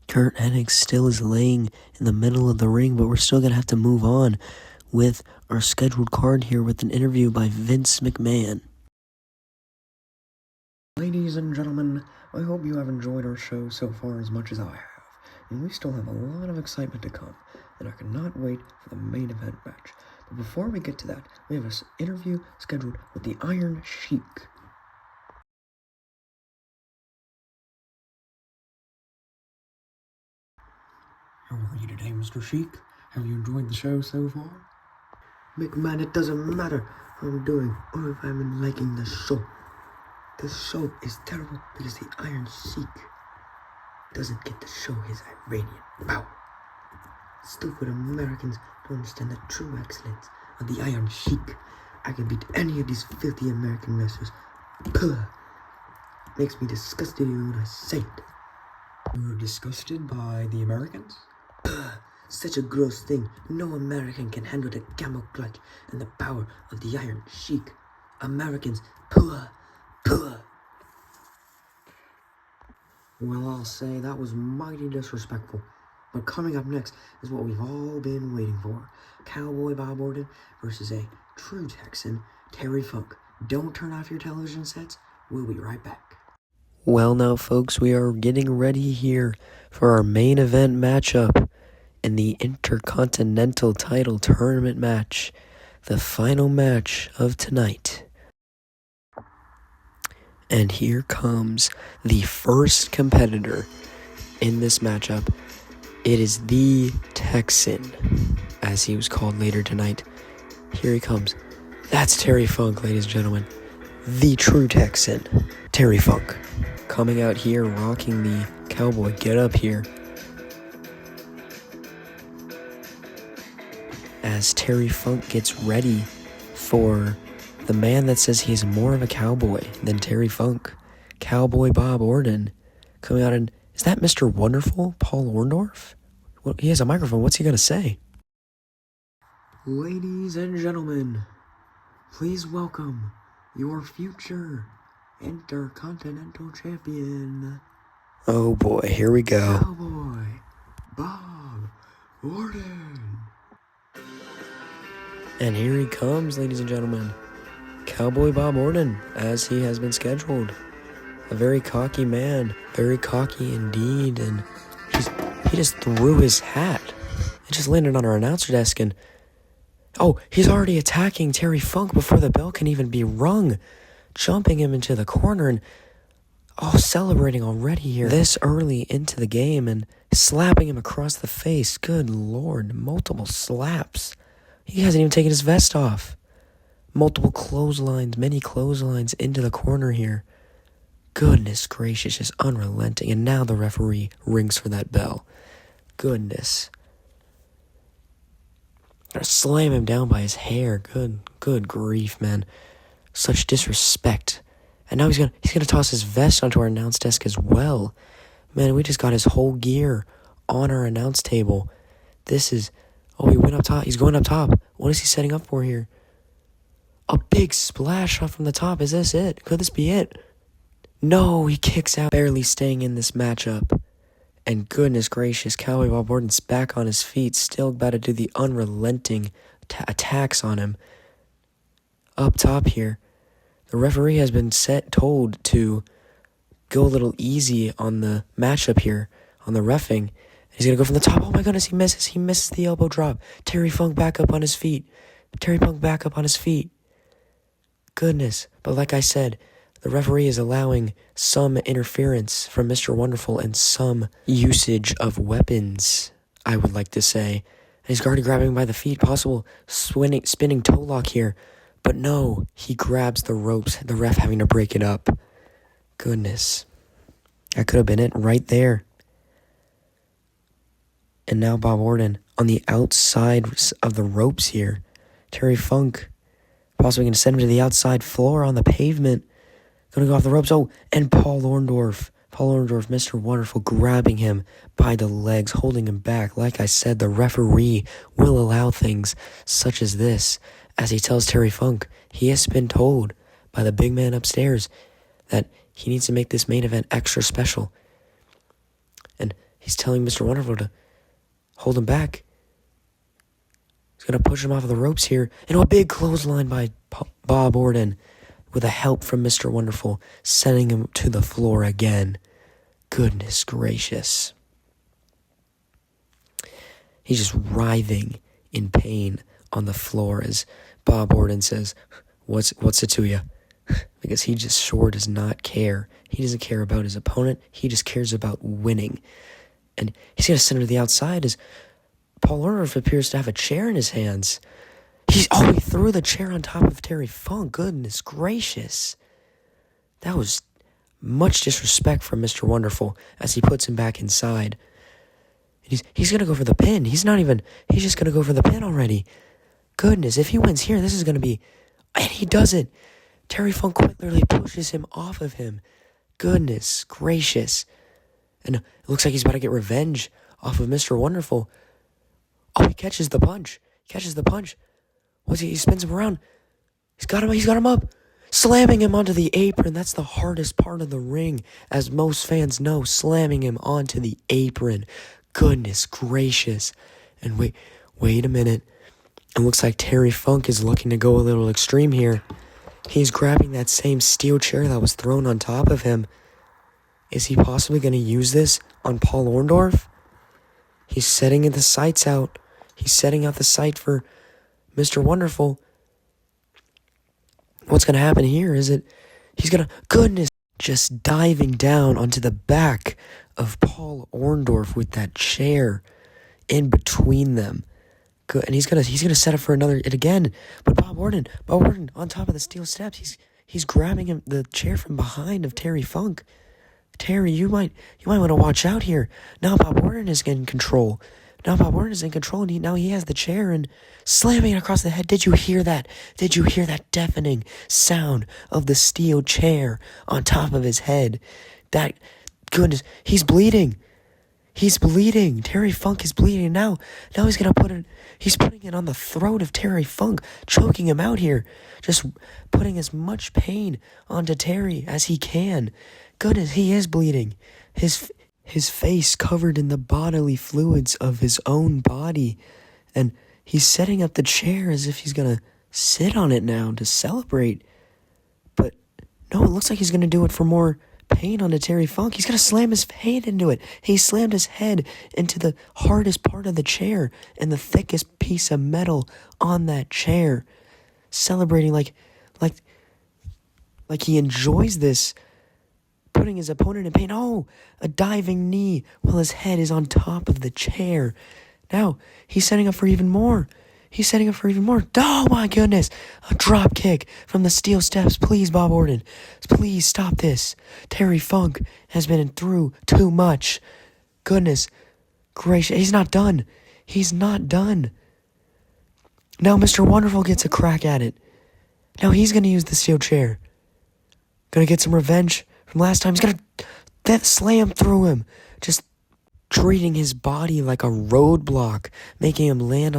Kurt Hennig still is laying in the middle of the ring, but we're still going to have to move on with our scheduled card here with an interview by Vince McMahon. Ladies and gentlemen, I hope you have enjoyed our show so far as much as I have, and we still have a lot of excitement to come, and I cannot wait for the main event match. But before we get to that, we have an interview scheduled with the Iron Sheik. How are you today, Mr. Sheik? Have you enjoyed the show so far? McMahon, it doesn't matter how I'm doing or if I'm liking the show. The show is terrible because the Iron Sheik doesn't get to show his Iranian power. Stupid Americans don't understand the true excellence of the Iron Sheik. I can beat any of these filthy American wrestlers. Puh. Makes me disgusted when I say it. You're disgusted by the Americans? Puh. Such a gross thing. No American can handle the camel clutch and the power of the Iron Sheik. Americans, puh. Well, I'll say that was mighty disrespectful. But coming up next is what we've all been waiting for. Cowboy Bob Orton versus a true Texan, Terry Funk. Don't turn off your television sets. We'll be right back. Well, now, folks, we are getting ready here for our main event matchup in the Intercontinental Title Tournament match, the final match of tonight. And here comes the first competitor in this matchup. It is the Texan, as he was called later tonight. Here he comes. That's Terry Funk, ladies and gentlemen. The true Texan, Terry Funk. Coming out here, rocking the cowboy get-up here. As Terry Funk gets ready for the man that says he's more of a cowboy than Terry Funk, Cowboy Bob Orton, coming out and... Is that Mr. Wonderful, Paul Orndorff? Well, he has a microphone. What's he going to say? Ladies and gentlemen, please welcome your future Intercontinental Champion. Oh boy, here we go. Cowboy Bob Orton. And here he comes, ladies and gentlemen. Cowboy Bob Orton, as he has been scheduled. A very cocky man. Very cocky indeed. And he just threw his hat. It just landed on our announcer desk and... Oh, he's already attacking Terry Funk before the bell can even be rung. Jumping him into the corner and... celebrating already here. This early into the game and slapping him across the face. Good Lord, multiple slaps. He hasn't even taken his vest off. Multiple clotheslines, many clotheslines into the corner here. Goodness gracious, just unrelenting. And now the referee rings for that bell. Goodness. Gonna slam him down by his hair. Good grief, man. Such disrespect. And now he's gonna toss his vest onto our announce desk as well. Man, we just got his whole gear on our announce table. This is... Oh, he went up top. He's going up top. What is he setting up for here? A big splash off from the top. Is this it? Could this be it? No, he kicks out, barely staying in this matchup. And goodness gracious, Cowboy Bob Orton's back on his feet, still about to do the unrelenting attacks on him. Up top here, the referee has been told to go a little easy on the matchup here, on the reffing. He's going to go from the top. Oh my goodness, he misses. He misses the elbow drop. Terry Funk back up on his feet. Goodness. But like I said, the referee is allowing some interference from Mr. Wonderful and some usage of weapons, I would like to say. And he's already grabbing him by the feet. Possible spinning toe lock here. But no, he grabs the ropes, the ref having to break it up. Goodness. That could have been it right there. And now Bob Orton on the outside of the ropes here. Terry Funk possibly going to send him to the outside floor on the pavement. Going to go off the ropes. Oh, and Paul Orndorff, Mr. Wonderful, grabbing him by the legs, holding him back. Like I said, the referee will allow things such as this. As he tells Terry Funk, he has been told by the big man upstairs that he needs to make this main event extra special. And He's telling Mr. Wonderful to hold him back. He's going to push him off of the ropes here. And a big clothesline by Bob Orton with a help from Mr. Wonderful, sending him to the floor again. Goodness gracious. He's just writhing in pain on the floor as Bob Orton says, What's it to you? Because he just sure does not care. He doesn't care about his opponent. He just cares about winning. And he's going to send him to the outside as Paul Orndorff appears to have a chair in his hands. He threw the chair on top of Terry Funk. Goodness gracious. That was much disrespect from Mr. Wonderful as he puts him back inside. He's going to go for the pin. He's just going to go for the pin already. Goodness, if he wins here, this is going to be... And he does it. Terry Funk quite literally pushes him off of him. Goodness gracious. And it looks like he's about to get revenge off of Mr. Wonderful. Oh, he catches the punch. He spins him around. He's got him up. Slamming him onto the apron. That's the hardest part of the ring, as most fans know. Slamming him onto the apron. Goodness gracious. And wait a minute. It looks like Terry Funk is looking to go a little extreme here. He's grabbing that same steel chair that was thrown on top of him. Is he possibly going to use this on Paul Orndorff? He's setting the sights out. He's setting out the sight for Mr. Wonderful. What's going to happen here is he's going to... Goodness! Just diving down onto the back of Paul Orndorff with that chair in between them. Good, and he's gonna set up for it again. But Bob Orton on top of the steel steps. He's grabbing the chair from behind of Terry Funk. Terry, you might want to watch out here. Now Bob Orton is in control. And now he has the chair and slamming it across the head. Did you hear that? Did you hear that deafening sound of the steel chair on top of his head? That, goodness, he's bleeding. Terry Funk is bleeding now. Now he's putting it on the throat of Terry Funk, choking him out here. Just putting as much pain onto Terry as he can. Goodness, he is bleeding. His face covered in the bodily fluids of his own body. And he's setting up the chair as if he's going to sit on it now to celebrate. But no, it looks like he's going to do it for more pain onto Terry Funk. He's going to slam his head into it. He slammed his head into the hardest part of the chair and the thickest piece of metal on that chair. Celebrating like he enjoys this. Putting his opponent in pain. Oh, a diving knee while his head is on top of the chair. Now, he's setting up for even more. Oh my goodness. A drop kick from the steel steps. Please, Bob Orton. Please stop this. Terry Funk has been through too much. Goodness gracious. He's not done. Now Mr. Wonderful gets a crack at it. Now he's going to use the steel chair. Going to get some revenge from last time. He's going to death slam through him. Just treating his body like a roadblock, making him land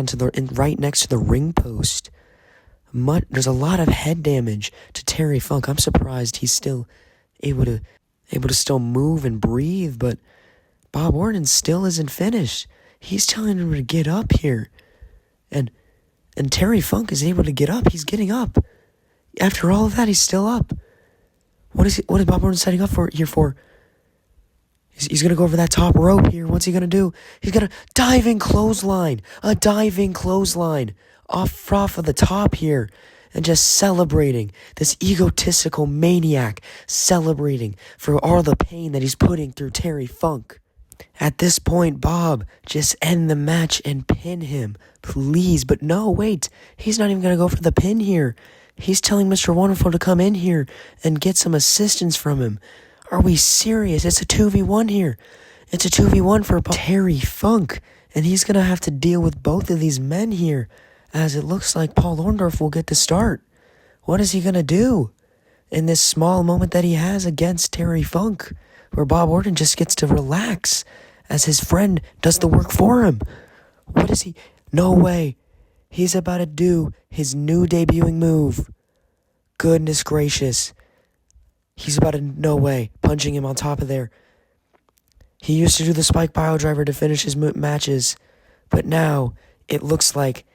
right next to the ring post. There's a lot of head damage to Terry Funk. I'm surprised he's still able to still move and breathe, but Bob Orton still isn't finished. He's telling him to get up here. And Terry Funk is able to get up. He's getting up. After all of that, he's still up. What is Bob Orton setting up for? He's going to go over that top rope here. What's he going to do? He's going to diving clothesline off of the top here, and just celebrating this egotistical maniac, celebrating for all the pain that he's putting through Terry Funk. At this point, Bob, just end the match and pin him, please. But no, wait, he's not even going to go for the pin here. He's telling Mr. Wonderful to come in here and get some assistance from him. Are we serious? It's a 2v1 here. It's a 2v1 for Terry Funk. And he's going to have to deal with both of these men here, as it looks like Paul Orndorff will get the start. What is he going to do in this small moment that he has against Terry Funk, where Bob Orton just gets to relax as his friend does the work for him? What is he? No way. He's about to do his new debuting move. Goodness gracious. He's about to, no way, punching him on top of there. He used to do the spike pile driver to finish his matches, but now it looks like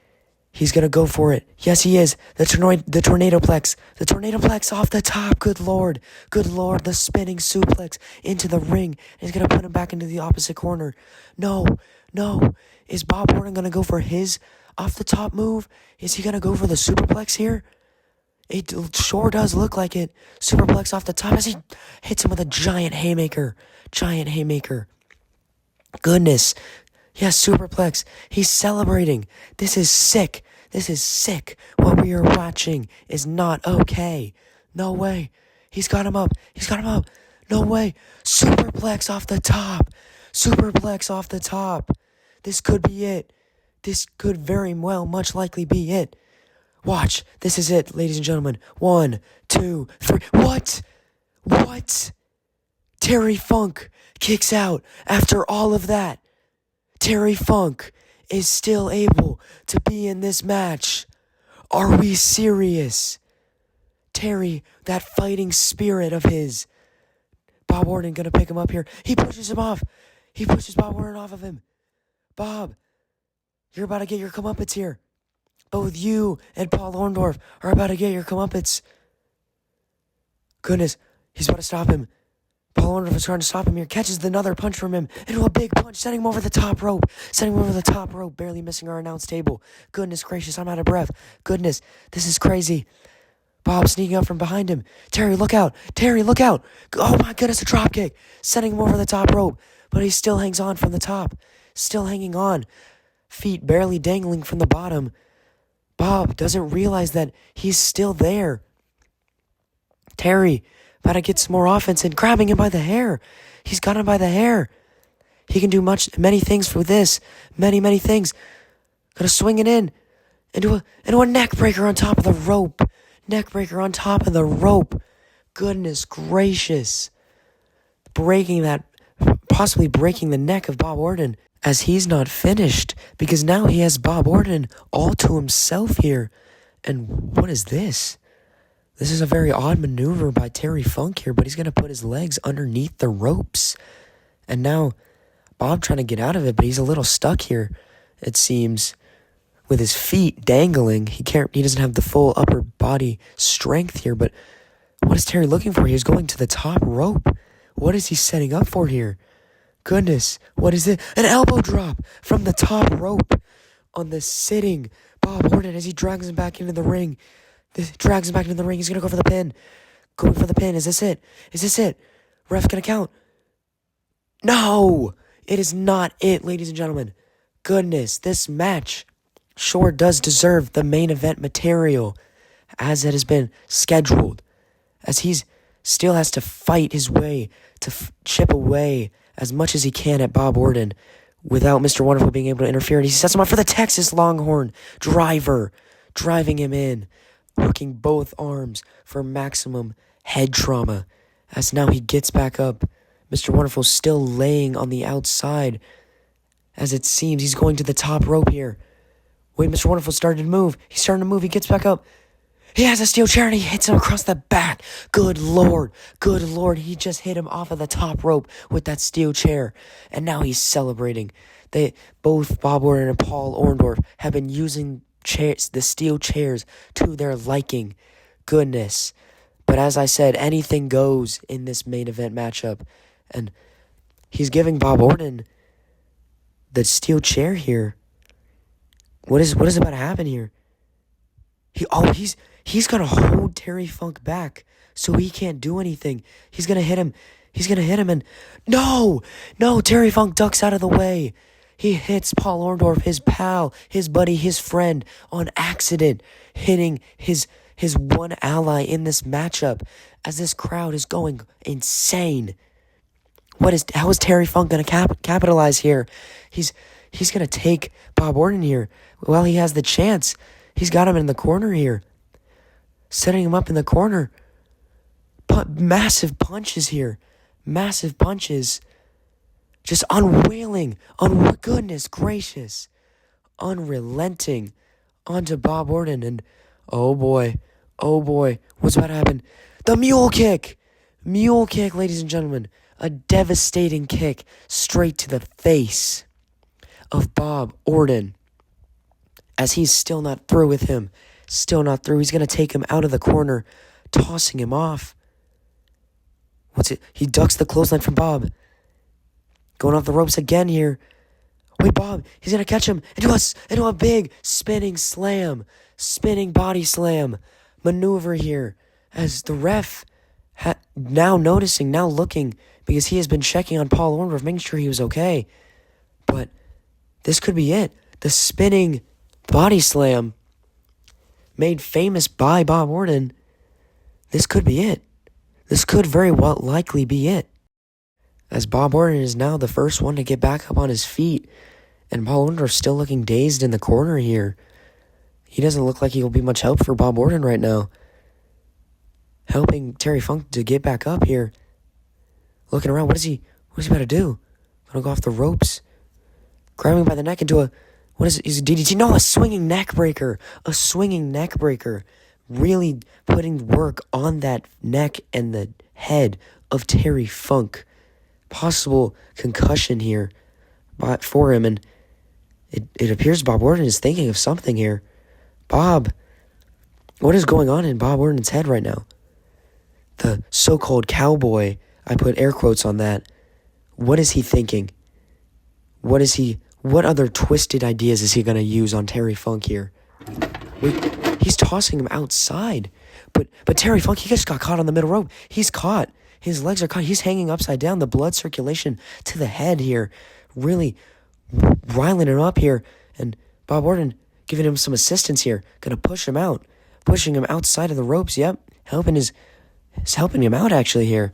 he's going to go for it. Yes, he is. The tornado plex. The tornado plex off the top. Good Lord. Good Lord. The spinning suplex into the ring. He's going to put him back into the opposite corner. No. Is Bob Orton going to go for his off the top move? Is he going to go for the superplex here? It sure does look like it. Superplex off the top as he hits him with a giant haymaker. Goodness. Yes, superplex. He's celebrating. This is sick. What we are watching is not okay. No way. He's got him up. No way. Superplex off the top. This could be it. This could very well much likely be it. Watch. This is it, ladies and gentlemen. 1, 2, 3. What? Terry Funk kicks out after all of that. Terry Funk is still able to be in this match. Are we serious? Terry, that fighting spirit of his. Bob Orton gonna pick him up here. He pushes him off. He pushes Bob Orton off of him. Bob, you're about to get your comeuppance here. Both you and Paul Orndorff are about to get your comeuppance. Goodness, he's about to stop him. Paul Orndorff is trying to stop him here. Catches another punch from him into a big punch, sending him over the top rope. Barely missing our announce table. Goodness gracious, I'm out of breath. Goodness, this is crazy. Bob sneaking up from behind him. Terry, look out. Oh my goodness, a drop kick. Sending him over the top rope. But he still hangs on from the top. Still hanging on. Feet barely dangling from the bottom. Bob doesn't realize that he's still there. Terry about to get some more offense and grabbing him by the hair. He's got him by the hair. He can do many things for this. Many things. Gonna swing it into a neck breaker on top of the rope. Goodness gracious. Possibly breaking the neck of Bob Orton, as he's not finished, because now he has Bob Orton all to himself here. And what is this? This is a very odd maneuver by Terry Funk here, but he's going to put his legs underneath the ropes. And now Bob trying to get out of it, but he's a little stuck here, it seems, with his feet dangling. He doesn't have the full upper body strength here, but what is Terry looking for? He's going to the top rope. What is he setting up for here? Goodness, what is it? An elbow drop from the top rope on the sitting Bob Orton as he drags him back into the ring. He's going to go for the pin. Is this it? Ref's going to count. No, it is not it, ladies and gentlemen. Goodness, this match sure does deserve the main event material as it has been scheduled. As he's still has to fight his way to chip away as much as he can at Bob Orton without Mr. Wonderful being able to interfere. And he sets him up for the Texas Longhorn driver, driving him in, working both arms for maximum head trauma. As now he gets back up. Mr. Wonderful still laying on the outside. As it seems he's going to the top rope here. Wait, Mr. Wonderful started to move. He's starting to move. He gets back up. He has a steel chair and he hits him across the back. Good Lord. He just hit him off of the top rope with that steel chair. And now he's celebrating. Both Bob Orton and Paul Orndorff have been using the steel chairs to their liking. Goodness. But as I said, anything goes in this main event matchup. And he's giving Bob Orton the steel chair here. What is about to happen here? He's gonna hold Terry Funk back so he can't do anything. He's gonna hit him and no, Terry Funk ducks out of the way. He hits Paul Orndorff, his pal, his buddy, his friend, on accident, hitting his one ally in this matchup as this crowd is going insane. How is Terry Funk gonna capitalize here? He's gonna take Bob Orton here. Well, he has the chance. He's got him in the corner here. Setting him up in the corner. Massive punches here. Massive punches. Just unwailing. Goodness gracious. Unrelenting. Onto Bob Orton. And oh boy. What's about to happen? The mule kick. Ladies and gentlemen. A devastating kick straight to the face of Bob Orton. As he's still not through with him. Still not through. He's going to take him out of the corner, tossing him off. What's it? He ducks the clothesline from Bob. Going off the ropes again here. Wait, Bob, he's going to catch him into a big spinning slam. Spinning body slam maneuver here. As the ref now noticing, now looking, because he has been checking on Paul Orndorff, making sure he was okay. But this could be it. The spinning body slam made famous by Bob Orton. This could be it. This could very well likely be it. As Bob Orton is now the first one to get back up on his feet. And Paul Orndorff still looking dazed in the corner here. He doesn't look like he will be much help for Bob Orton right now. Helping Terry Funk to get back up here. Looking around, what is he about to do? Gonna go off the ropes. Grabbing him by the neck into a, what is it? Is it DDT? No, a swinging neck breaker. A swinging neck breaker. Really putting work on that neck and the head of Terry Funk. Possible concussion here for him, and it appears Bob Orton is thinking of something here. Bob, what is going on in Bob Orton's head right now? The so-called cowboy, I put air quotes on that. What is he thinking? What other twisted ideas is he going to use on Terry Funk here? Wait, he's tossing him outside. But Terry Funk, he just got caught on the middle rope. He's caught. His legs are caught. He's hanging upside down. The blood circulation to the head here. Really riling him up here. And Bob Orton giving him some assistance here. Gonna push him out. Pushing him outside of the ropes. Yep. Helping him out actually here.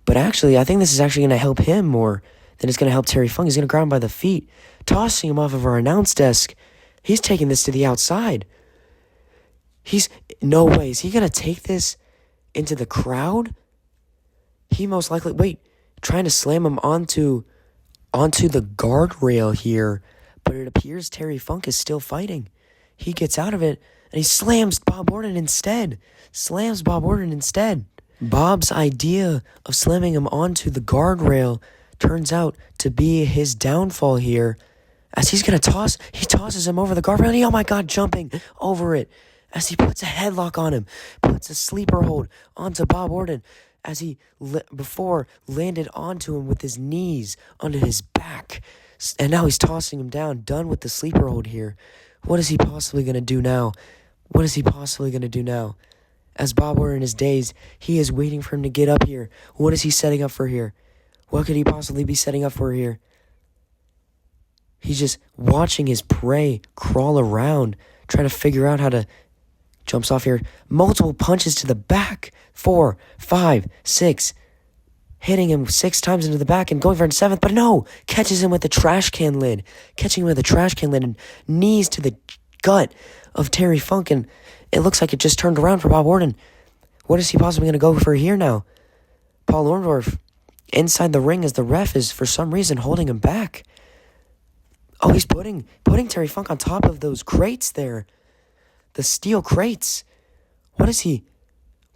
But actually, I think this is actually gonna help him more than it's gonna help Terry Funk. He's gonna grab him by the feet. Tossing him off of our announce desk. He's taking this to the outside. No way. Is he gonna take this into the crowd? He most likely, trying to slam him onto the guardrail here, but it appears Terry Funk is still fighting. He gets out of it, and he slams Bob Orton instead. Bob's idea of slamming him onto the guardrail turns out to be his downfall here, as he tosses him over the guardrail, and oh my God, jumping over it, as he puts a headlock on him, puts a sleeper hold onto Bob Orton, as he before landed onto him with his knees onto his back. And now he's tossing him down, done with the sleeper hold here. What is he possibly going to do now? As Bob Orton is dazed, he is waiting for him to get up here. What is he setting up for here? What could he possibly be setting up for here? He's just watching his prey crawl around, trying to figure out how to... Jumps off here. Multiple punches to the back. 4, 5, 6. Hitting him 6 times into the back and going for a 7th. But no! Catches him with the trash can lid. And knees to the gut of Terry Funk. And it looks like it just turned around for Bob Orton. What is he possibly going to go for here now? Paul Orndorff inside the ring as the ref is for some reason holding him back. Oh, he's putting Terry Funk on top of those crates there. The steel crates. What is he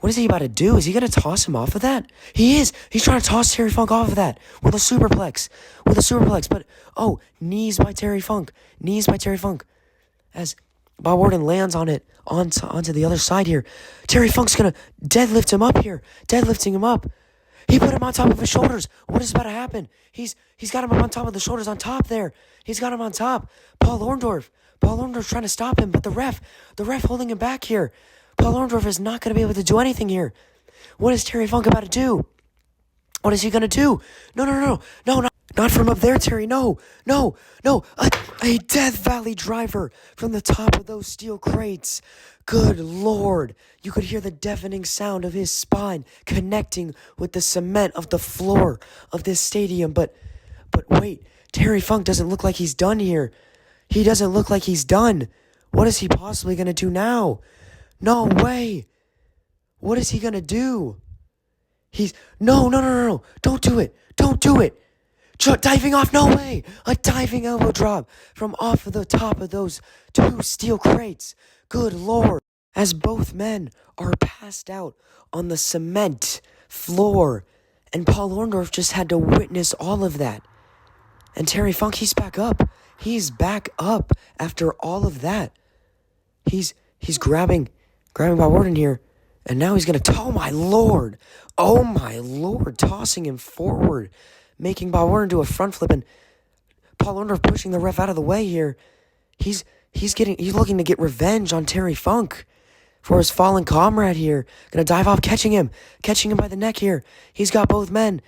about to do? Is he going to toss him off of that? He is. He's trying to toss Terry Funk off of that with a superplex. But, knees by Terry Funk. As Bob Orton lands on it, onto the other side here. Terry Funk's going to deadlift him up here. Deadlifting him up. He put him on top of his shoulders. What is about to happen? He's got him up on top of the shoulders on top there. He's got him on top. Paul Orndorff trying to stop him, but the ref holding him back here. Paul Orndorff is not going to be able to do anything here. What is Terry Funk about to do? What is he going to do? No, not from up there, Terry. No. A Death Valley driver from the top of those steel crates. Good Lord. You could hear the deafening sound of his spine connecting with the cement of the floor of this stadium. But wait, Terry Funk doesn't look like he's done here. He doesn't look like he's done. What is he possibly going to do now? No way. What is he going to do? No. Don't do it. Diving off, no way. A diving elbow drop from off of the top of those 2 steel crates. Good Lord. As both men are passed out on the cement floor And Paul Orndorff just had to witness all of that. And Terry Funk, he's back up. He's back up after all of that. He's grabbing Bob Orton here. And now he's going to, oh my lord, tossing him forward, making Bob Orton do a front flip, and Paul Orndorff pushing the ref out of the way here. He's looking to get revenge on Terry Funk for his fallen comrade here. Gonna dive off, catching him by the neck here. He's got both men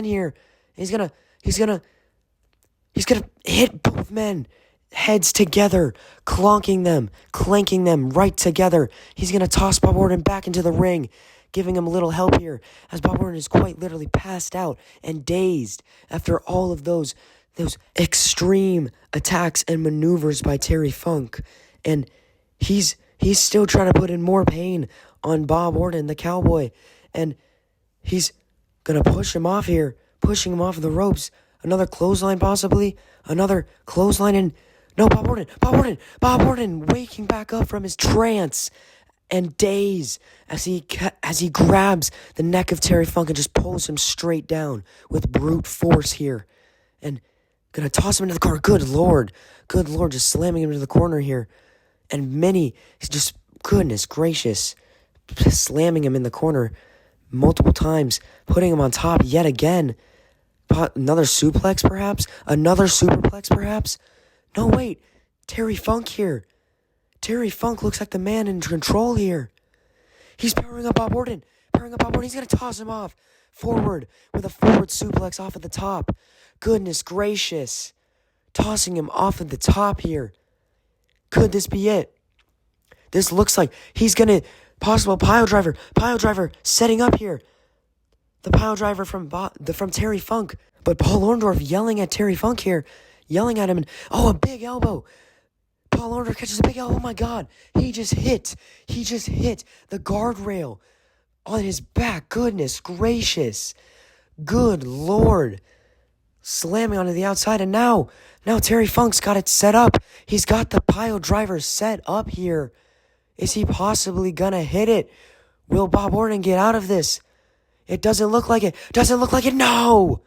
here. He's gonna hit both men heads together, clanking them right together. He's going to toss Bob Orton back into the ring, giving him a little help here, as Bob Orton is quite literally passed out and dazed after all of those extreme attacks and maneuvers by Terry Funk. And he's still trying to put in more pain on Bob Orton, the cowboy. And he's going to push him off here, pushing him off the ropes. Another clothesline possibly. Another clothesline, and no, Bob Orton waking back up from his trance and daze as he grabs the neck of Terry Funk and just pulls him straight down with brute force here. And gonna toss him into the corner. Good lord, just slamming him into the corner here. And just, goodness gracious, just slamming him in the corner multiple times, putting him on top yet again. Another suplex perhaps? No, wait. Terry Funk here. Terry Funk looks like the man in control here. He's powering up Bob Orton. He's going to toss him off forward with a forward suplex off at the top. Goodness gracious. Tossing him off at the top here. Could this be it? This looks like he's going to... Possible pile driver setting up here. The pile driver from Terry Funk. But Paul Orndorff yelling at Terry Funk here. Yelling at him, and a big elbow. Paul Orndorff catches a big elbow. Oh my god. He just hit the guardrail on his back. Goodness gracious. Good lord. Slamming onto the outside, and now Terry Funk's got it set up. He's got the pile driver set up here. Is he possibly gonna hit it? Will Bob Orton get out of this? It doesn't look like it. No!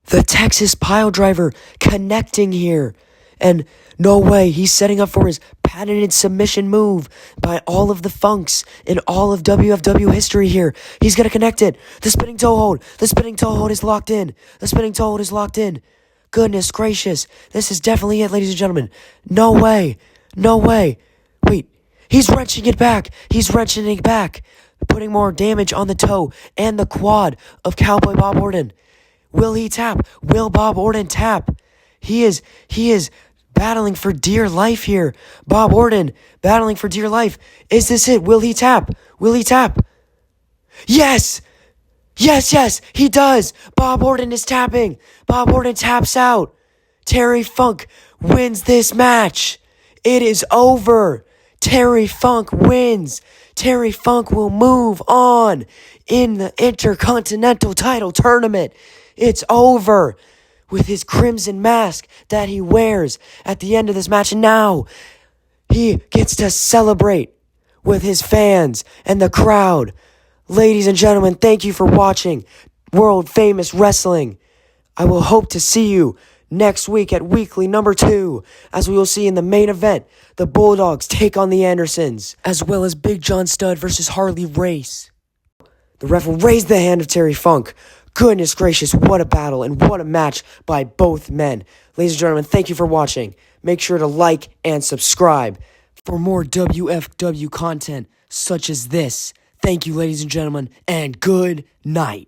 The Texas pile driver connecting here. And no way, he's setting up for his patented submission move by all of the Funks in all of WFW history here. He's going to connect it. The spinning toe hold is locked in. Goodness gracious. This is definitely it, ladies and gentlemen. No way. Wait, he's wrenching it back. Putting more damage on the toe and the quad of Cowboy Bob Orton. Will he tap? Will Bob Orton tap? He is battling for dear life here. Bob Orton battling for dear life. Is this it? Will he tap? Yes, he does. Bob Orton is tapping. Bob Orton taps out. Terry Funk wins this match. It is over. Terry Funk wins. Terry Funk will move on in the Intercontinental title tournament. It's over with his crimson mask that he wears at the end of this match. And now he gets to celebrate with his fans and the crowd. Ladies and gentlemen, thank you for watching World Famous Wrestling. I will hope to see you next week at weekly number 2, as we will see in the main event, the Bulldogs take on the Andersons, as well as Big John Studd versus Harley Race. The ref will raise the hand of Terry Funk. Goodness gracious, what a battle and what a match by both men. Ladies and gentlemen, thank you for watching. Make sure to like and subscribe for more WFW content such as this. Thank you, ladies and gentlemen, and good night.